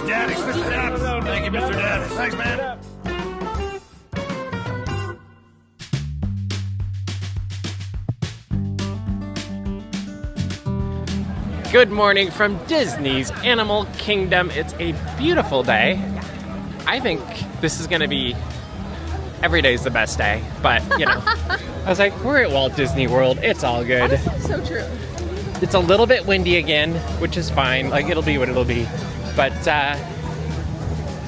Thanks, Daddy. Mr. Daps. Thank you, Mr. Daps. Thanks, man. Good morning from Disney's Animal Kingdom. It's a beautiful day. I think this is going to be, every day is the best day, but you know, I was like, we're at Walt Disney World. It's all good. Honestly, so true. It's a little bit windy again, which is fine. Like, it'll be what it'll be. But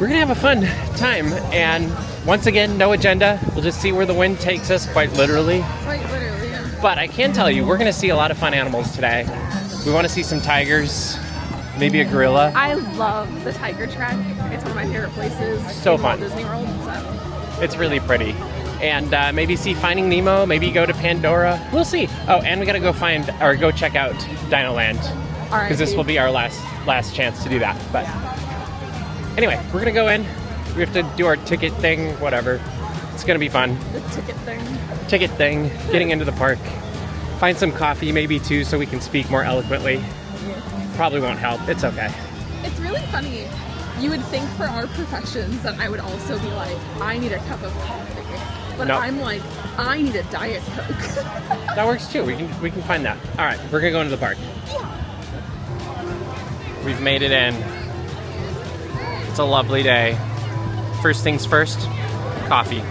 we're going to have a fun time. And once again, no agenda. We'll just see where the wind takes us, quite literally. Quite literally, yeah. But I can tell you, we're going to see a lot of fun animals today. We want to see some tigers, maybe a gorilla. I love the tiger trek. It's one of my favorite places. So fun. Walt Disney World. So. It's really pretty. And maybe see Finding Nemo, maybe go to Pandora. We'll see. Oh, and we got to go check out DinoLand. Because this will be our last chance to do that. But anyway, we're going to go in. We have to do our ticket thing, whatever. It's going to be fun. The ticket thing. Ticket thing, getting into the park. Find some coffee maybe too so we can speak more eloquently. Probably won't help. It's okay. It's really funny. You would think for our professions that I would also be like, I need a cup of coffee. But Nope. I'm like, I need a Diet Coke. That works too. We can find that. All right, we're going to go into the park. Yeah. We've made it in. It's a lovely day. First things first, coffee.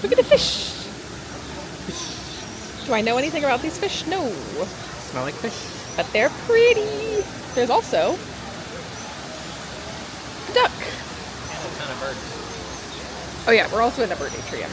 Look at the fish. Do I know anything about these fish? No. Smell like fish? But they're pretty. There's also a duck. And a ton of birds. Oh yeah, we're also in a bird atrium.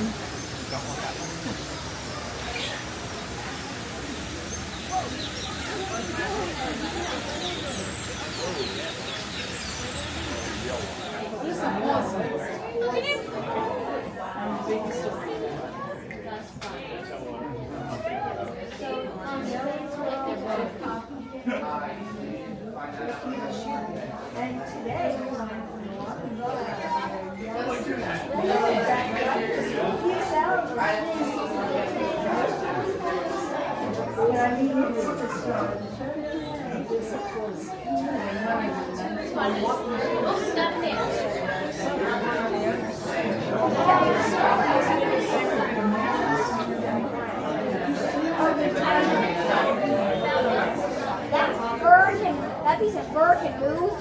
That piece of fur can move.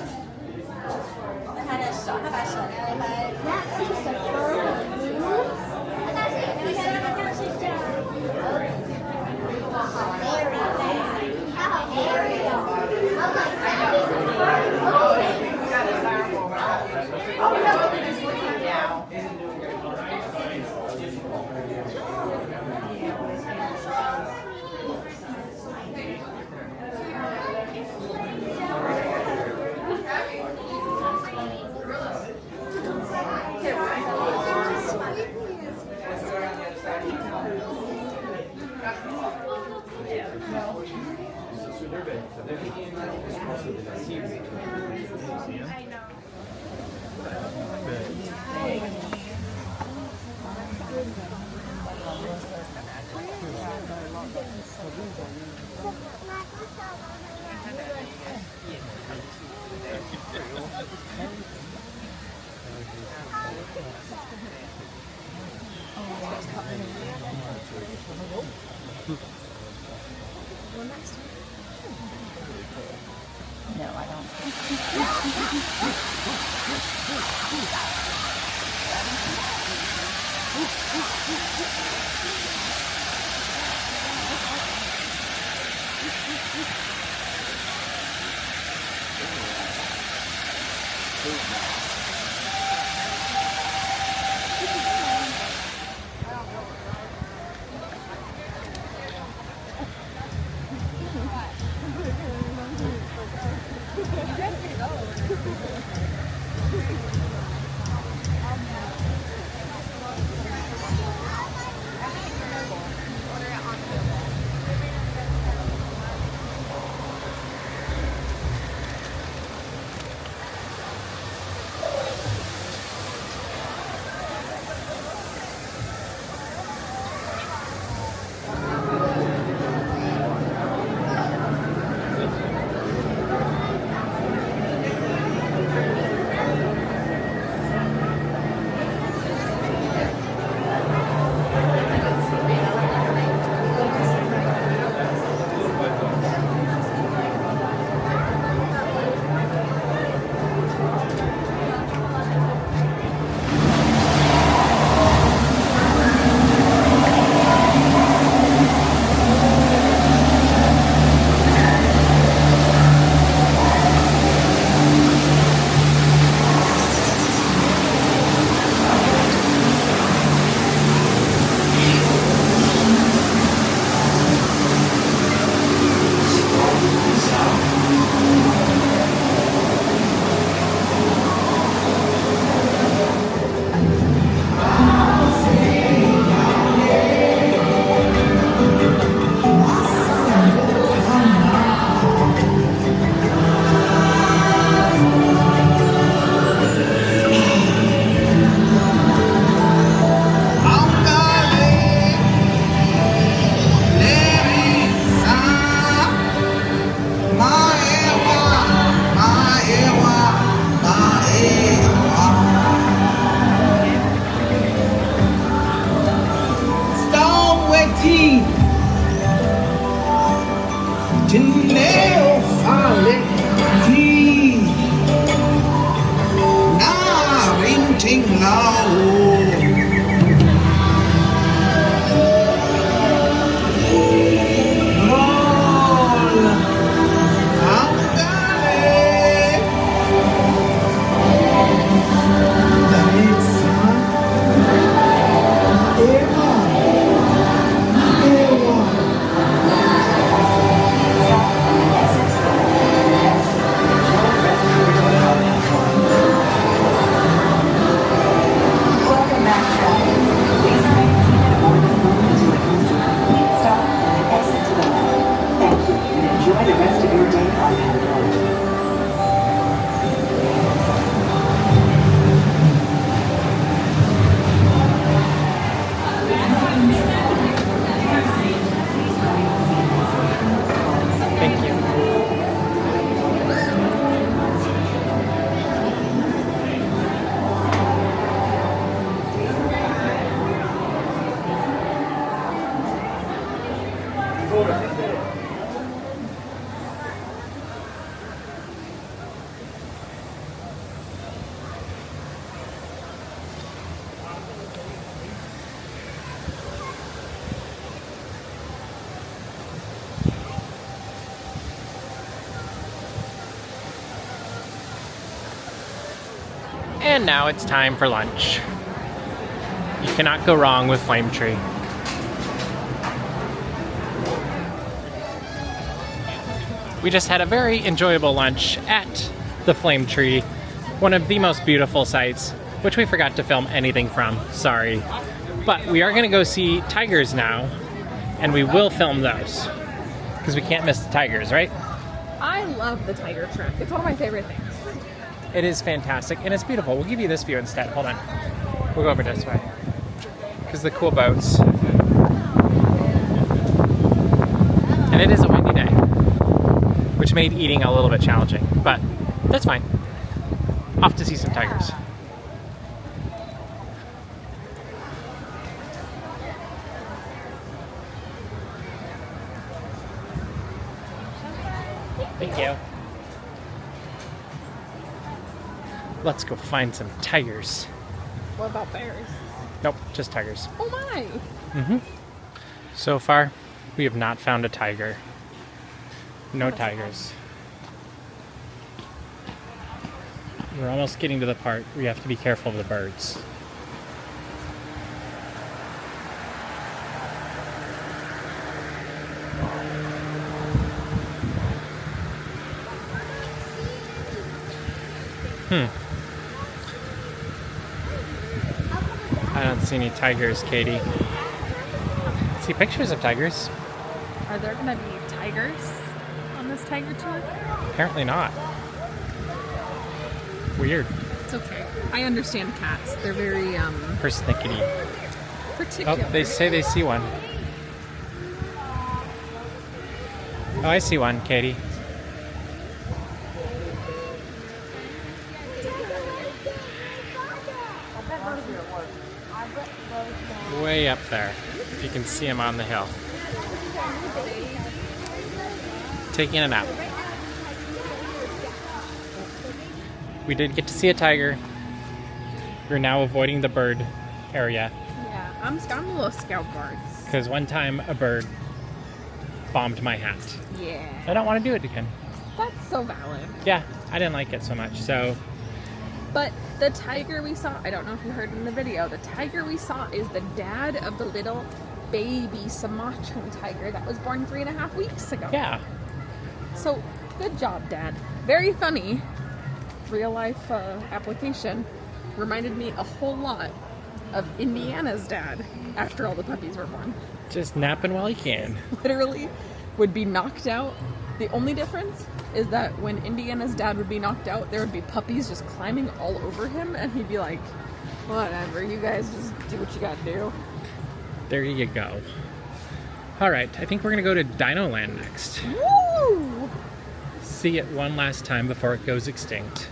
That piece of fur can move. And that's it. Piece of And now it's time for lunch. You cannot go wrong with Flame Tree. We just had a very enjoyable lunch at the Flame Tree, one of the most beautiful sights, which we forgot to film anything from, sorry. But we are gonna go see tigers now, and we will film those, because we can't miss the tigers, right? I love the tiger trek. It's one of my favorite things. It is fantastic, and it's beautiful. We'll give you this view instead. Hold on. We'll go over this way. Because the cool boats. And it is a windy day, which made eating a little bit challenging, but that's fine. Off to see some tigers. Thank you. Let's go find some tigers. What about bears? Nope, just tigers. Oh my! Mm-hmm. So far, we have not found a tiger. No tigers. We're almost getting to the part where you have to be careful of the birds. I don't see any tigers, Katie. I see pictures of tigers. Are there going to be tigers on this tiger tour? Apparently not. Weird. It's okay. I understand cats. They're very Persnickety. particular. Oh, they say they see one. Oh, I see one, Katie. Way up there, if you can see him on the hill. Taking a nap. We did get to see a tiger. We're now avoiding the bird area. Yeah, I'm a little scout guards. Because one time a bird bombed my hat. Yeah. I don't want to do it again. That's so valid. Yeah, I didn't like it so much, so... But the tiger we saw, I don't know if you heard in the video, the tiger we saw is the dad of the little baby Sumatran tiger that was born 3.5 weeks ago. Yeah. So, good job, Dad. Very funny. Real life application. Reminded me a whole lot of Indiana's dad after all the puppies were born. Just napping while he can. Literally would be knocked out. The only difference is that when Indiana's dad would be knocked out, there would be puppies just climbing all over him, and he'd be like, whatever, you guys just do what you gotta do. There you go. Alright, I think we're gonna go to DinoLand next. Woo! See it one last time before it goes extinct.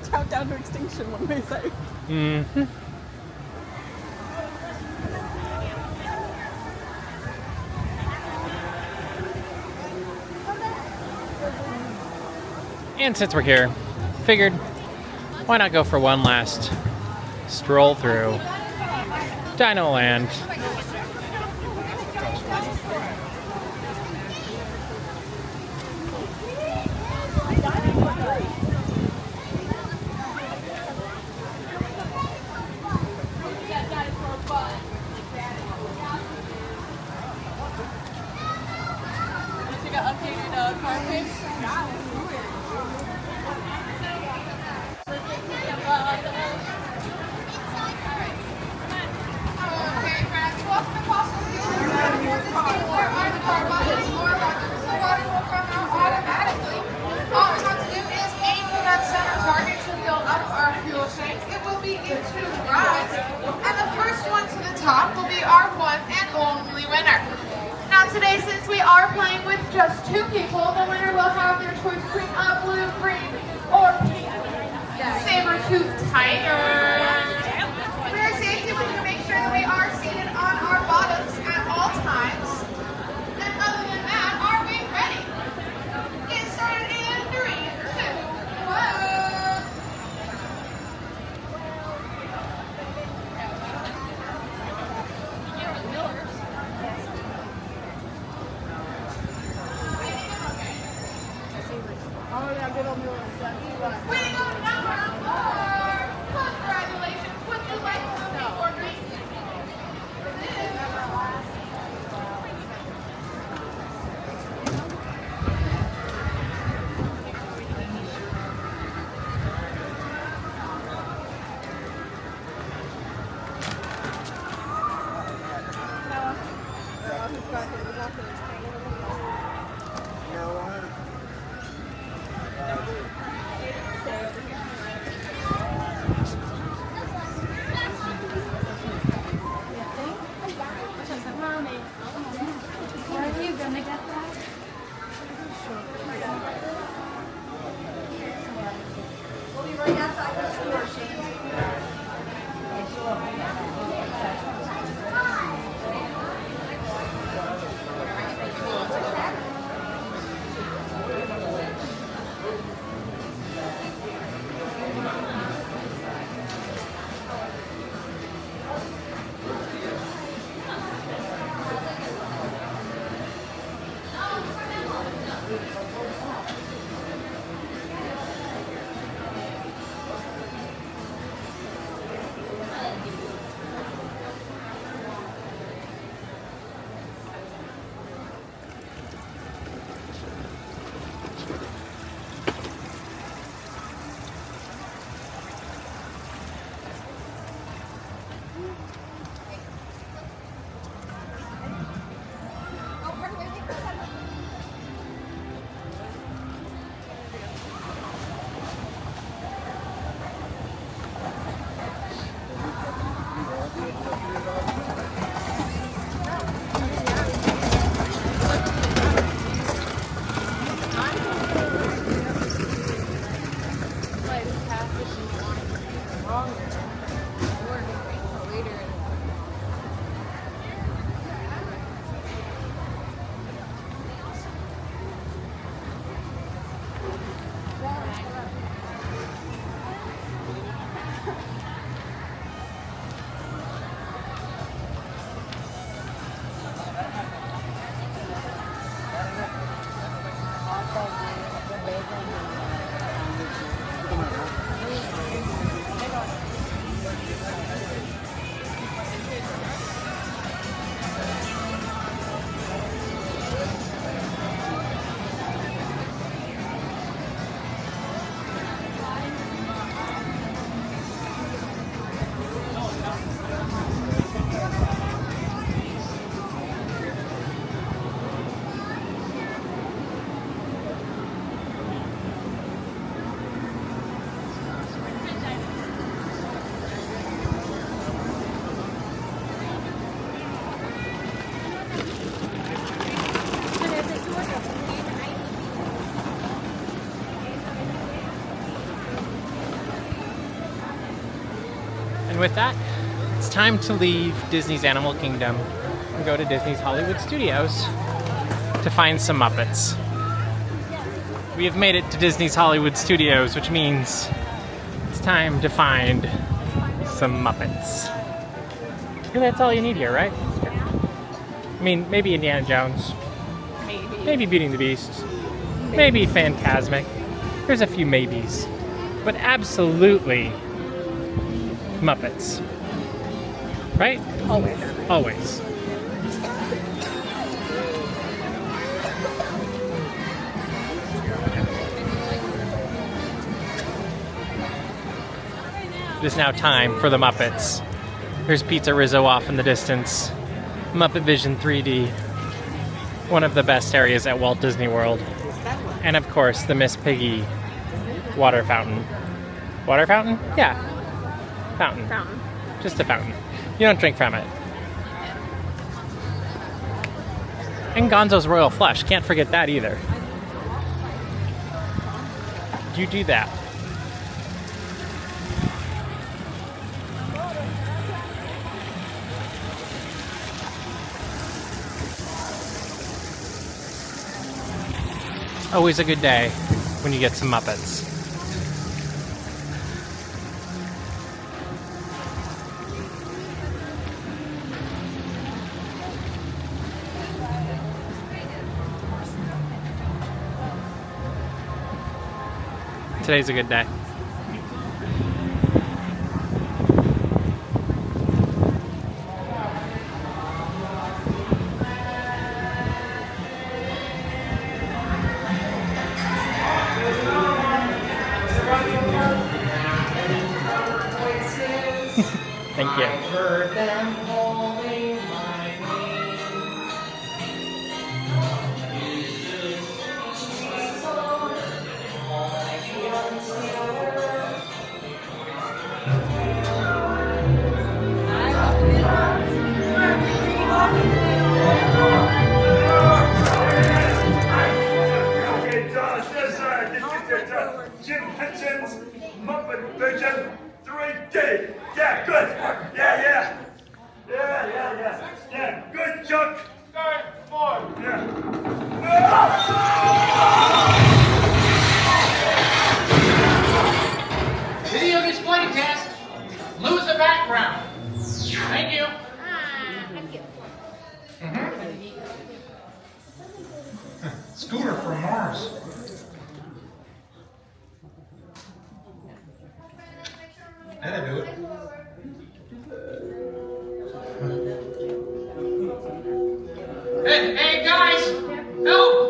Countdown to extinction, one may say. Mm-hmm. And since we're here, figured why not go for one last stroll through DinoLand. Today, since we are playing with just 2 people, the winner will have their choice between a blue, green, or pink saber-toothed tiger. For our safety, we're going to make sure that we are seated on our bottoms at all times. And other than that, are we ready? Get started in 3, 2, 1. Winning number 4! Congratulations! Would you like to see or green? And with that, it's time to leave Disney's Animal Kingdom and go to Disney's Hollywood Studios to find some Muppets. We have made it to Disney's Hollywood Studios, which means it's time to find some Muppets. And that's all you need here, right? I mean, maybe Indiana Jones. Maybe Beauty and the Beast. Maybe Fantasmic. There's a few maybes. But absolutely Muppets. Right? Always. Always. It is now time for the Muppets. There's Pizza Rizzo off in the distance. Muppet Vision 3D. One of the best areas at Walt Disney World. And of course, the Miss Piggy water fountain. Water fountain? Yeah. Fountain. Fountain. Just a fountain. You don't drink from it. And Gonzo's Royal Flush. Can't forget that either. You do that. Always a good day when you get some Muppets. Today's a good day. Thank you. Jim Henson's Muppet Vision 3D. Yeah, good. Yeah. Yeah, good, Chuck. Come on. Yeah. Video display test. Lose the background. Thank you. Scooter from Mars. That'll do it. Hey guys! Help!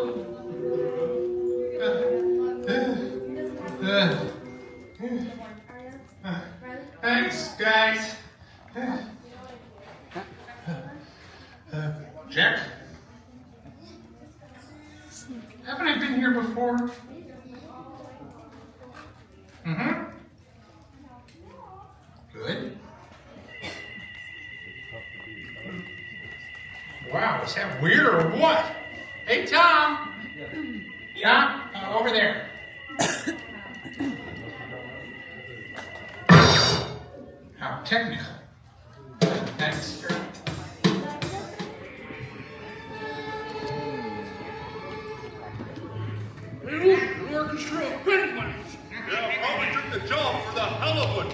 Thanks, guys. Jack? Haven't I been here before? Good. Wow, is that weird or what? Hey, Tom. Yeah? Over there. technical. Thanks. The orchestra of penguins. Yeah, probably took the job for the hell of it.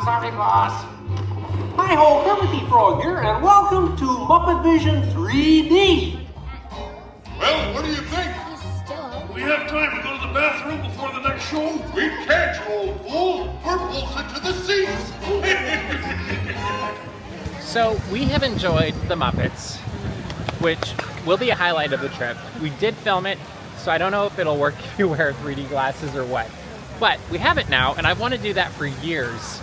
Sorry, boss. Hi-ho, Kermity Frog here, and welcome to Muppet Vision 3D. Well, what do you think? We have time to go to the bathroom before the next show? We can't, you old fool. We're bolted to the seats. So we have enjoyed the Muppets, which will be a highlight of the trip. We did film it, so I don't know if it'll work if you wear 3D glasses or what. But we have it now, and I've wanted to do that for years.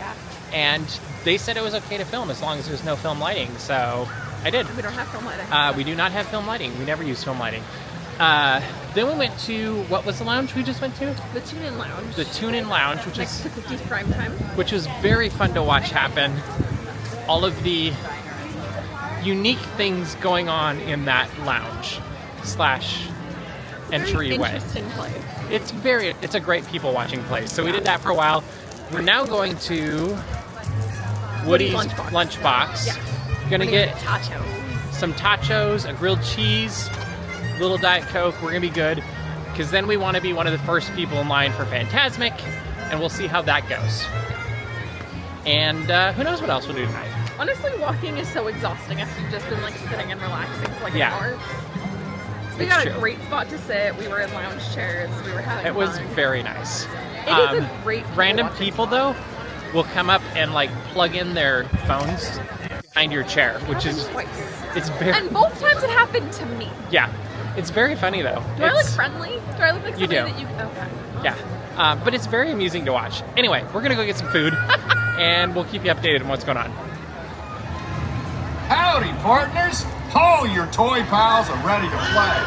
And they said it was okay to film as long as there's no film lighting, so I did. We don't have film lighting. We do not have film lighting. We never use film lighting. Then we went to, what was the lounge we just went to? The Tune-In Lounge. The Tune-In Lounge, which next is to 50s prime time. Which was very fun to watch happen. All of the unique things going on in that lounge slash entryway. Interesting place. It's a great people watching place. So we did that for a while. We're now going to Woody's Lunchbox. Yeah. Gonna get tacos. some tachos, a grilled cheese, a little Diet Coke. We're gonna be good. Because then we want to be one of the first people in line for Fantasmic, and we'll see how that goes. And who knows what else we'll do tonight. Honestly, walking is so exhausting after you've just been like sitting and relaxing for like an hour. So we got a great spot to sit. We were in lounge chairs. We were having fun. It was very nice. It is a great random people though will come up and like plug in their phones behind your chair, which is it's very. And both times it happened to me. Yeah, it's very funny though. Do I look friendly? Do I look like somebody that you? Okay. Yeah, but it's very amusing to watch. Anyway, we're gonna go get some food, and we'll keep you updated on what's going on. Howdy, partners! Oh, your toy pals are ready to play.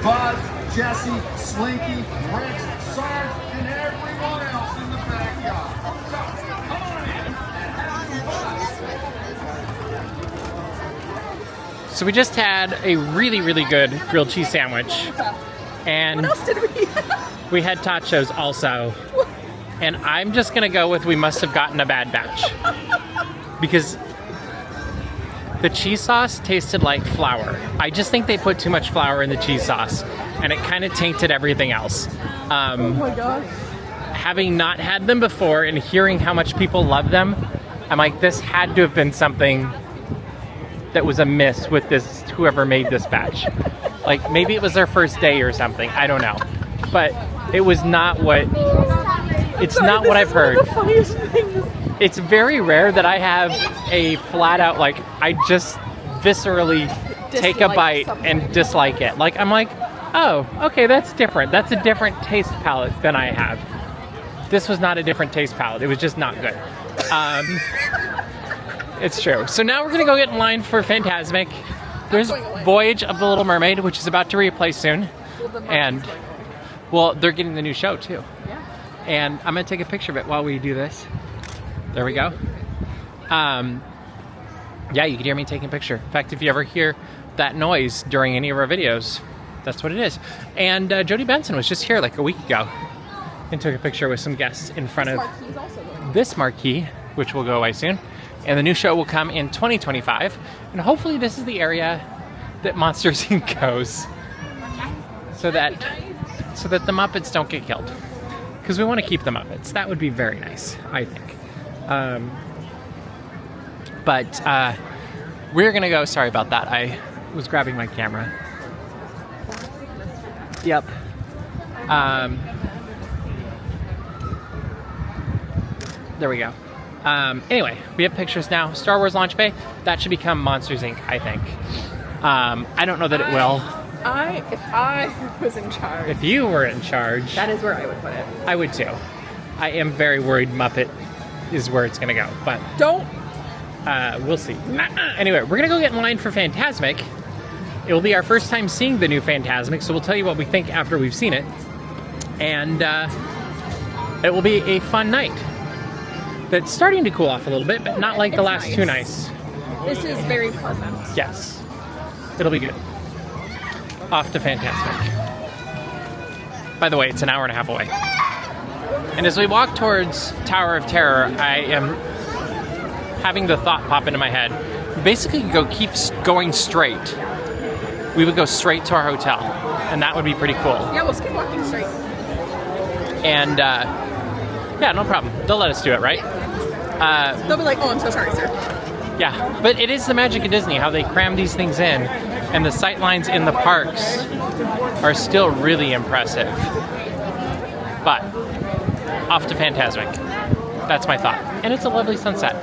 Buzz, Jesse, Slinky, Rex, Sarge, and everyone else in the backyard. So, come on in and have some fun. So we just had a really, really good grilled cheese sandwich. And what else did we We had tachos also. And I'm just gonna go with we must have gotten a bad batch. Because the cheese sauce tasted like flour. I just think they put too much flour in the cheese sauce, and it kind of tainted everything else. oh my gosh. Having not had them before and hearing how much people love them, I'm like, this had to have been something that was amiss with this, whoever made this batch. Like, maybe it was their first day or something, I don't know. But it was not what, it's not what I've heard. One of the funniest things. It's very rare that I have a flat out, like, I just viscerally take a bite and dislike it. Like, I'm like, oh, okay, that's different. That's a different taste palette than I have. This was not a different taste palette. It was just not good. It's true. So now we're going to go get in line for Fantasmic. There's Voyage of the Little Mermaid, which is about to replay soon. And, well, they're getting the new show, too. Yeah. And I'm going to take a picture of it while we do this. There we go. Yeah, you can hear me taking a picture. In fact, if you ever hear that noise during any of our videos, that's what it is. And Jody Benson was just here like a week ago and took a picture with some guests in front of this marquee, which will go away soon. And the new show will come in 2025. And hopefully this is the area that Monsters Inc. goes so that the Muppets don't get killed. Because we want to keep the Muppets. That would be very nice, I think. But we're gonna go. Sorry about that. I was grabbing my camera. Yep. There we go. Anyway, we have pictures now. Star Wars Launch Bay. That should become Monsters Inc. I think. I don't know that it will, If I was in charge, If you were in charge, that is where I would put it. I would too. I am very worried Muppet is where it's gonna go, but Don't. we'll see. Anyway, we're gonna go get in line for Fantasmic. It will be our first time seeing the new Fantasmic, so we'll tell you what we think after we've seen it. And it will be a fun night. That's starting to cool off a little bit, but not like the last two nights. This is very pleasant. Yes. It'll be good. Off to Fantasmic. By the way, it's an hour and a half away. And as we walk towards Tower of Terror, I am having the thought pop into my head. Basically, keep going straight. We would go straight to our hotel, and that would be pretty cool. Yeah, let's keep walking straight. And yeah, no problem. They'll let us do it, right? They'll be like, "Oh, I'm so sorry, sir." Yeah, but it is the magic of Disney, how they cram these things in, and the sight lines in the parks are still really impressive. But off to Fantasmic. That's my thought. And it's a lovely sunset.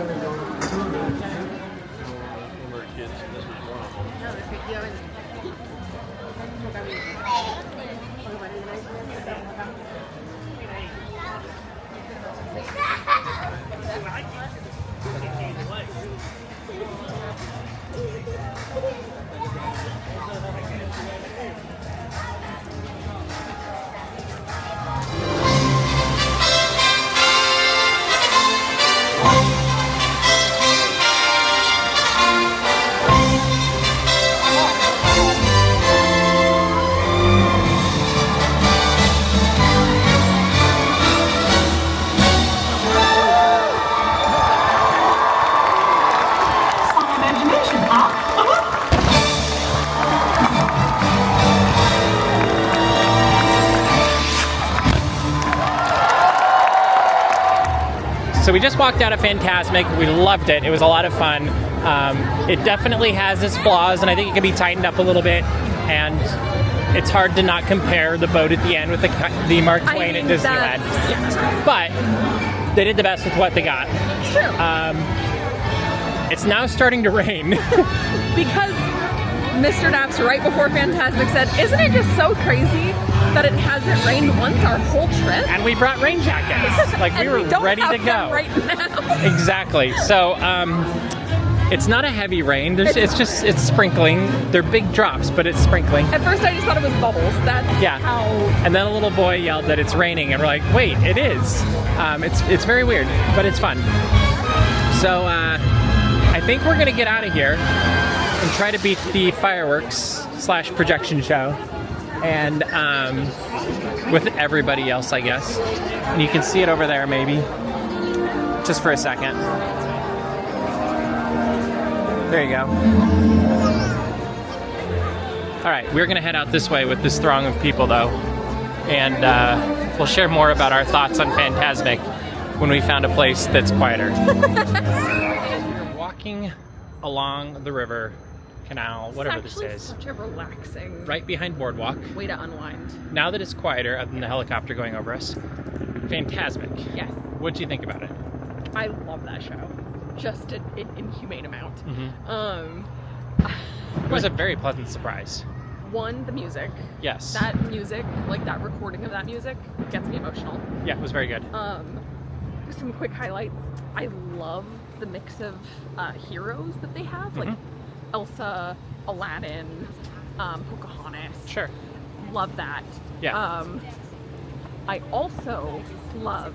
So we just walked out of Fantasmic. We loved it. It was a lot of fun. It definitely has its flaws, and I think it can be tightened up a little bit. And it's hard to not compare the boat at the end with the Mark Twain at Disneyland. Yeah. But they did the best with what they got. It's true. It's now starting to rain. Because Mr. Daps, right before Fantasmic, said, "Isn't it just so crazy that it hasn't rained once our whole trip?" And we brought rain jackets. Like we were ready to go. Right now. Exactly. So it's not a heavy rain. It's sprinkling. They're big drops, but it's sprinkling. At first I just thought it was bubbles. That's how... And then a little boy yelled that it's raining, and we're like, wait, it is. It's very weird, but it's fun. So I think we're gonna get out of here and try to beat the fireworks / projection show. And with everybody else, I guess. And you can see it over there, maybe. Just for a second. There you go. All right, we're gonna head out this way with this throng of people, though. And we'll share more about our thoughts on Fantasmic when we found a place that's quieter. We're walking along the river, canal, whatever this is. Such a relaxing, right behind Boardwalk. Way to unwind. Now that it's quieter, other than the helicopter going over us, Fantasmic. Yes. What'd you think about it? I love that show. Just an inhumane amount. Mm-hmm. It was a very pleasant surprise. One, the music. Yes. That music, like that recording of that music, gets me emotional. Yeah, it was very good. Some quick highlights. I love the mix of heroes that they have, like Elsa, Aladdin, Pocahontas. Sure. Love that. Yeah. I also love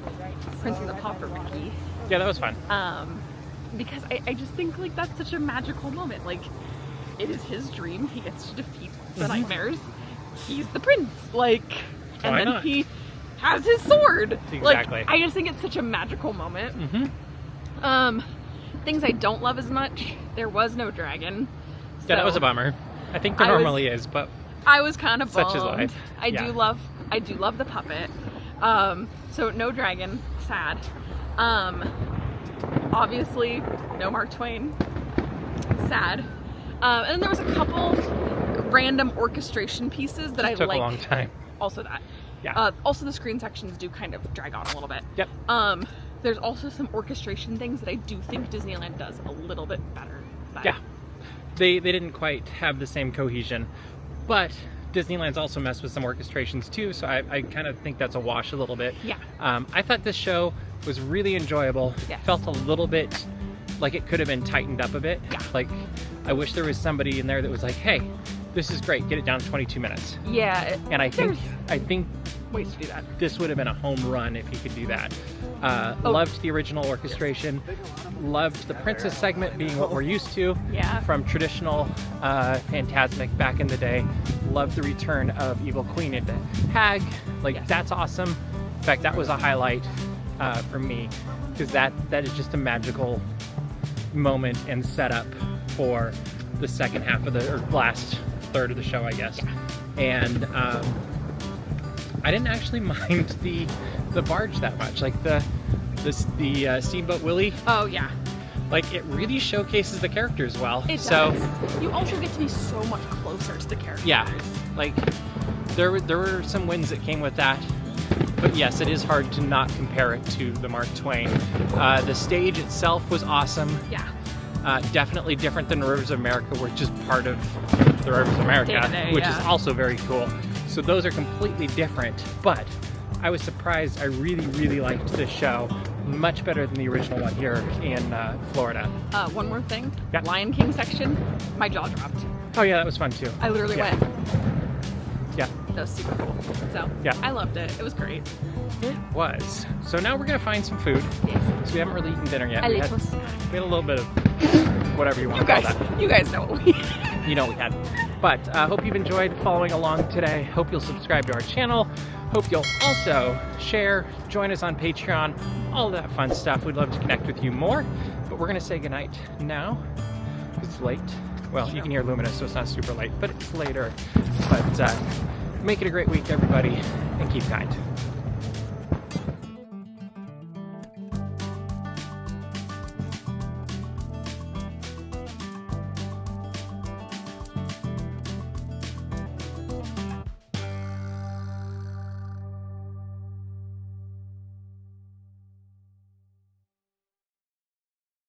Prince and the Pauper Mickey. Yeah, that was fun. Because I just think like that's such a magical moment. Like, it is his dream. He gets to defeat the nightmares. He's the prince. Like, and Why then not? he has his sword. Exactly. Like, I just think it's such a magical moment. Things I don't love as much. There was no dragon. Yeah, that was a bummer. I think there normally is, but I was kind of bummed. such is life. I do love the puppet. So no dragon. Sad. Obviously, no Mark Twain. Sad. And then there was a couple random orchestration pieces that I took liked. a long time. Also that. Yeah. Also the screen sections do kind of drag on a little bit. Yep. There's also some orchestration things that I do think Disneyland does a little bit better. Yeah. They didn't quite have the same cohesion. But Disneyland's also messed with some orchestrations too, so I kind of think that's a wash a little bit. Yeah. I thought this show was really enjoyable. Yes. Felt a little bit like it could have been tightened up a bit. Yeah. Like, I wish there was somebody in there that was like, hey, this is great, get it down to 22 minutes. Yeah. And I think Ways to do that. this would have been a home run if you could do that. Loved the original orchestration. Loved the princess segment being what we're used to from traditional Fantasmic back in the day. Loved the return of Evil Queen into Hag. Like, that's awesome. In fact, that was a highlight for me, because that is just a magical moment and setup for the second half of or last third of the show, I guess. And I didn't actually mind the barge that much. Like the Steamboat Willie. Oh yeah. Like, it really showcases the characters well. It does. You also get to be so much closer to the characters. Yeah. Like, there were some wins that came with that. But yes, it is hard to not compare it to the Mark Twain. The stage itself was awesome. Yeah. Definitely different than Rivers of America, which is part of the Rivers of America, Day-to-day, which is also very cool. So those are completely different, but I was surprised. I really, really liked this show. Much better than the original one here in Florida. One more thing. Yeah. Lion King section, my jaw dropped. Oh yeah, that was fun too. I literally went. Yeah. That was super cool. So Yeah. I loved it. It was great. It was. So now we're gonna find some food. Yes. So we haven't really eaten dinner yet. A We had little snack. a little bit of whatever you want to call that. You guys know what we You know we had. But hope you've enjoyed following along today. Hope you'll subscribe to our channel. Hope you'll also share, join us on Patreon, all that fun stuff. We'd love to connect with you more. But we're gonna say goodnight now. It's late. Well, you can hear Luminous, so it's not super late, but it's later. But make it a great week, everybody, and keep kind.